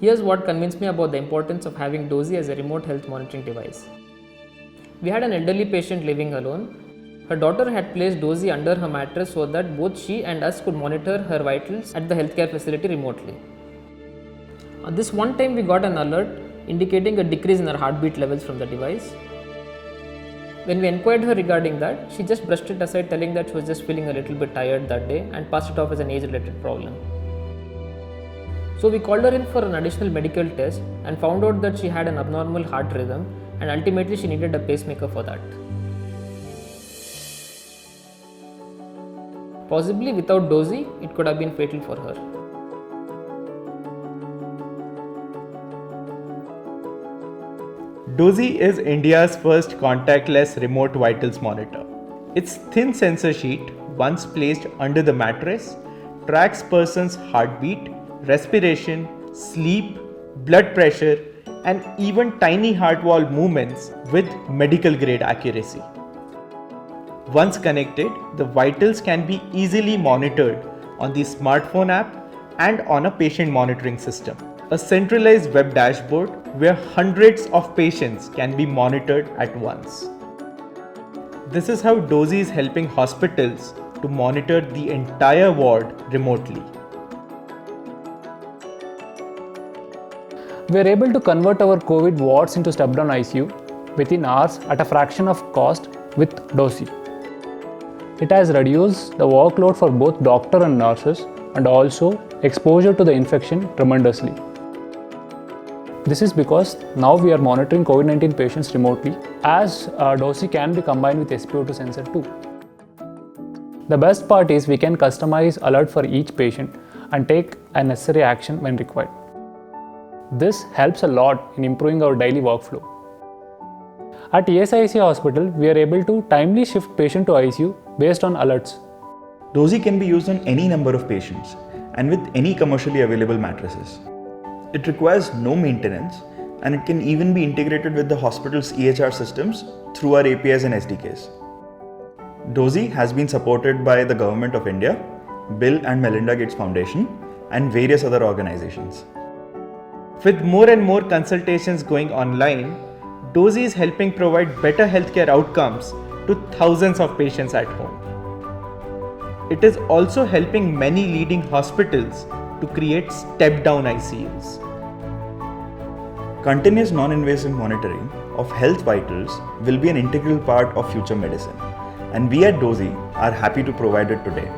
Here's what convinced me about the importance of having Dozy as a remote health monitoring device. We had an elderly patient living alone. Her daughter had placed Dozy under her mattress so that both she and us could monitor her vitals at the healthcare facility remotely. This one time we got an alert indicating a decrease in her heartbeat levels from the device. When we inquired her regarding that, she just brushed it aside, telling that she was just feeling a little bit tired that day and passed it off as an age-related problem. So we called her in for an additional medical test and found out that she had an abnormal heart rhythm, and ultimately she needed a pacemaker for that. Possibly without Dozy, it could have been fatal for her. Dozy is India's first contactless remote vitals monitor. Its thin sensor sheet, once placed under the mattress, tracks person's heartbeat, respiration, sleep, blood pressure, and even tiny heart valve movements with medical grade accuracy. Once connected, the vitals can be easily monitored on the smartphone app and on a patient monitoring system. A centralized web dashboard where hundreds of patients can be monitored at once. This is how Dozy is helping hospitals to monitor the entire ward remotely. We are able to convert our COVID wards into step-down ICU within hours at a fraction of cost with Dozy. It has reduced the workload for both doctor and nurses and also exposure to the infection tremendously. This is because now we are monitoring COVID-19 patients remotely, as Dozy can be combined with SpO2 sensor too. The best part is we can customize alert for each patient and take a necessary action when required. This helps a lot in improving our daily workflow. At ESIC hospital, we are able to timely shift patient to ICU based on alerts. Dozy can be used on any number of patients and with any commercially available mattresses. It requires no maintenance, and it can even be integrated with the hospital's EHR systems through our APIs and SDKs. Dozy has been supported by the Government of India, Bill and Melinda Gates Foundation, and various other organizations. With more and more consultations going online, Dozy is helping provide better healthcare outcomes to thousands of patients at home. It is also helping many leading hospitals to create step-down ICUs. Continuous non-invasive monitoring of health vitals will be an integral part of future medicine, and we at Dozy are happy to provide it today.